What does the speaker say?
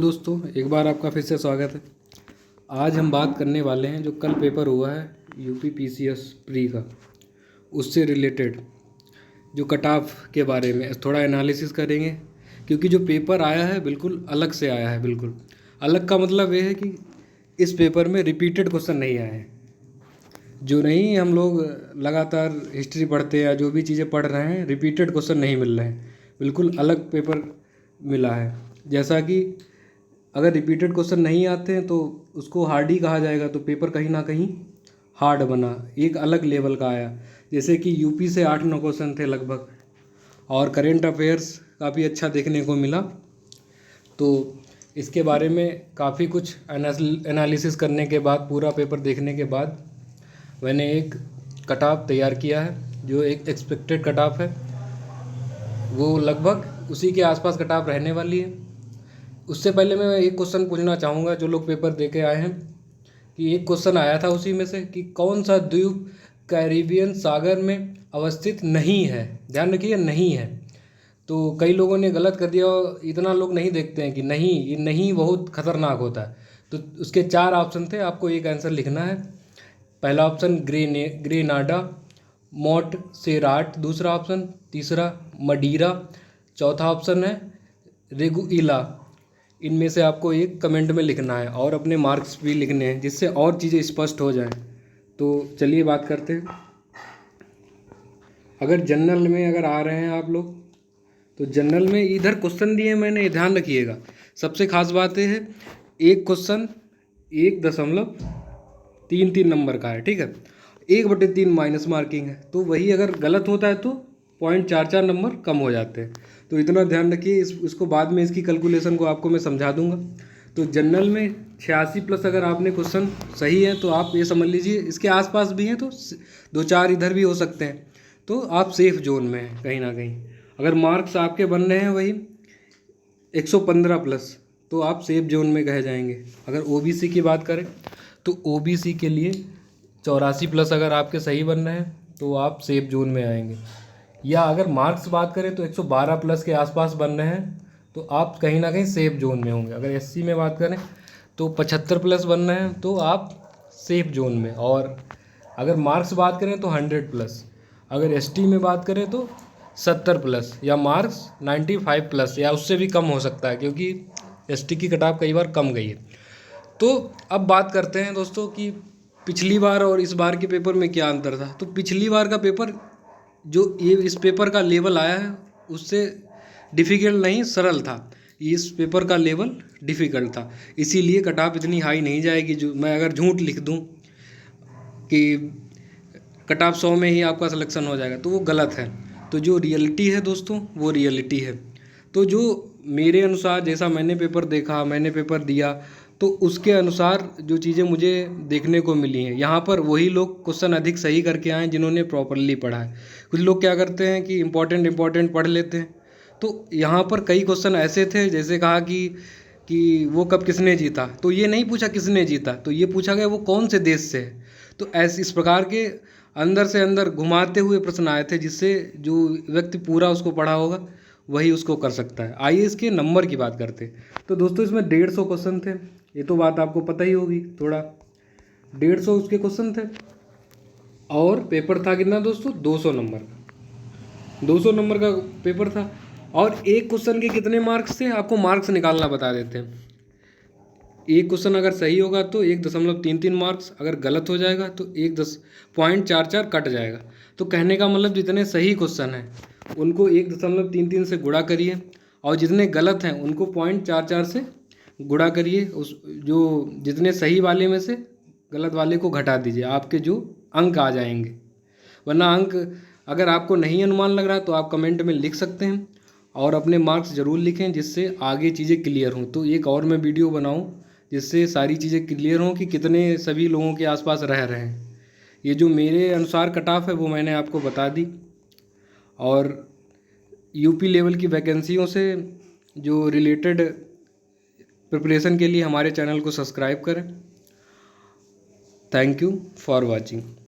दोस्तों, एक बार आपका फिर से स्वागत है। आज हम बात करने वाले हैं जो कल पेपर हुआ है यूपी पीसीएस प्री का, उससे रिलेटेड जो कट ऑफ के बारे में थोड़ा एनालिसिस करेंगे। क्योंकि जो पेपर आया है बिल्कुल अलग से आया है। बिल्कुल अलग का मतलब ये है कि इस पेपर में रिपीटेड क्वेश्चन नहीं आए हैं। जो नहीं हम लोग लगातार हिस्ट्री पढ़ते हैं या जो भी चीज़ें पढ़ रहे हैं, रिपीटेड क्वेश्चन नहीं मिल रहे हैं। बिल्कुल अलग पेपर मिला है। जैसा कि अगर रिपीटेड क्वेश्चन नहीं आते हैं तो उसको हार्ड ही कहा जाएगा, तो पेपर कहीं ना कहीं हार्ड बना, एक अलग लेवल का आया। जैसे कि यूपी से 8-9 क्वेश्चन थे लगभग, और करेंट अफेयर्स काफ़ी अच्छा देखने को मिला। तो इसके बारे में काफ़ी कुछ एनालिसिस करने के बाद, पूरा पेपर देखने के बाद मैंने एक कट ऑफ तैयार किया है। जो एक एक्सपेक्टेड कट ऑफ है वो लगभग उसी के आसपास कट ऑफ रहने वाली है। उससे पहले मैं एक क्वेश्चन पूछना चाहूँगा जो लोग पेपर दे के आए हैं, कि एक क्वेश्चन आया था उसी में से कि कौन सा द्वीप कैरिबियन सागर में अवस्थित नहीं है। ध्यान रखिए, नहीं है। तो कई लोगों ने गलत कर दिया, इतना लोग नहीं देखते हैं कि नहीं, ये नहीं बहुत खतरनाक होता है। तो उसके 4 ऑप्शन थे, आपको एक आंसर लिखना है। पहला ऑप्शन ग्रेनाडा, मोंटसेराट दूसरा ऑप्शन, तीसरा मडीरा, चौथा ऑप्शन है रेगुइला। इनमें से आपको एक कमेंट में लिखना है और अपने मार्क्स भी लिखने हैं, जिससे और चीज़ें स्पष्ट हो जाएं। तो चलिए बात करते हैं। अगर जनरल में अगर आ रहे हैं आप लोग, तो जनरल में इधर क्वेश्चन दिए मैंने, ध्यान रखिएगा। सबसे खास बात यह है, एक क्वेश्चन 1.33 नंबर का है, ठीक है। 1/3 माइनस मार्किंग है, तो वही अगर गलत होता है तो 0.44 नंबर कम हो जाते हैं। तो इतना ध्यान रखिए। इसको बाद में इसकी कैलकुलेशन को आपको मैं समझा दूंगा। तो जनरल में 86+ अगर आपने क्वेश्चन सही है तो आप ये समझ लीजिए, इसके आसपास भी हैं तो 2-4 इधर भी हो सकते हैं, तो आप सेफ जोन में हैं कहीं ना कहीं। अगर मार्क्स आपके बन रहे हैं वही 115+, तो आप सेफ जोन में कहे जाएंगे। अगर ओबीसी की बात करें तो ओबीसी के लिए 84+ अगर आपके सही बन रहे हैं तो आप सेफ जोन में आएंगे। या अगर मार्क्स बात करें तो 112+ के आसपास बन रहे हैं तो आप कहीं ना कहीं सेफ जोन में होंगे। अगर एससी में बात करें तो 75+ बन रहे हैं तो आप सेफ जोन में। और अगर मार्क्स बात करें तो 100+। अगर एसटी में बात करें तो 70+, या मार्क्स 95+ या उससे भी कम हो सकता है, क्योंकि एसटी की कट ऑफ कई बार कम गई है। तो अब बात करते हैं दोस्तों कि पिछली बार और इस बार के पेपर में क्या अंतर था। तो पिछली बार का पेपर, जो ये इस पेपर का लेवल आया है उससे डिफ़िकल्ट नहीं, सरल था। इस पेपर का लेवल डिफ़िकल्ट था, इसीलिए कट ऑफ इतनी हाई नहीं जाएगी। जो मैं अगर झूठ लिख दूं कि कट ऑफ 100 में ही आपका सिलेक्शन हो जाएगा तो वो गलत है। तो जो रियलिटी है दोस्तों, वो रियलिटी है। तो जो मेरे अनुसार, जैसा मैंने पेपर देखा, मैंने पेपर दिया, तो उसके अनुसार जो चीज़ें मुझे देखने को मिली हैं, यहाँ पर वही लोग क्वेश्चन अधिक सही करके आए जिन्होंने प्रॉपरली पढ़ा है। कुछ लोग क्या करते हैं कि इम्पोर्टेंट पढ़ लेते हैं। तो यहाँ पर कई क्वेश्चन ऐसे थे, जैसे कहा कि वो कब किसने जीता, तो ये नहीं पूछा किसने जीता, तो ये पूछा गया वो कौन से देश से है। तो ऐसे इस प्रकार के अंदर से अंदर घुमाते हुए प्रश्न आए थे, जिससे जो व्यक्ति पूरा उसको पढ़ा होगा वही उसको कर सकता है। आइए इसके नंबर की बात करते हैं। तो दोस्तों इसमें 150 क्वेश्चन थे, ये तो बात आपको पता ही होगी। थोड़ा 150 उसके क्वेश्चन थे, और पेपर था कितना दोस्तों, 200 नंबर का। 200 नंबर का पेपर था, और एक क्वेश्चन के कितने मार्क्स थे आपको मार्क्स निकालना बता देते हैं। एक क्वेश्चन अगर सही होगा तो 1.33 मार्क्स, अगर गलत हो जाएगा तो 1.44 कट जाएगा। तो कहने का मतलब जितने सही क्वेश्चन हैं उनको 1.33 से गुणा करिए, और जितने गलत हैं उनको 0.44 से गुणा करिए। उस जो जितने सही वाले में से गलत वाले को घटा दीजिए, आपके जो अंक आ जाएंगे। वरना अंक अगर आपको नहीं अनुमान लग रहा तो आप कमेंट में लिख सकते हैं, और अपने मार्क्स ज़रूर लिखें, जिससे आगे चीज़ें क्लियर हों। तो एक और मैं वीडियो बनाऊं जिससे सारी चीज़ें क्लियर हों कि कितने सभी लोगों के आसपास रह रहे हैं। ये जो मेरे अनुसार कट ऑफ है वो मैंने आपको बता दी। और यूपी लेवल की वैकेंसियों से जो रिलेटेड प्रिपरेशन के लिए हमारे चैनल को सब्सक्राइब करें। Thank you for watching.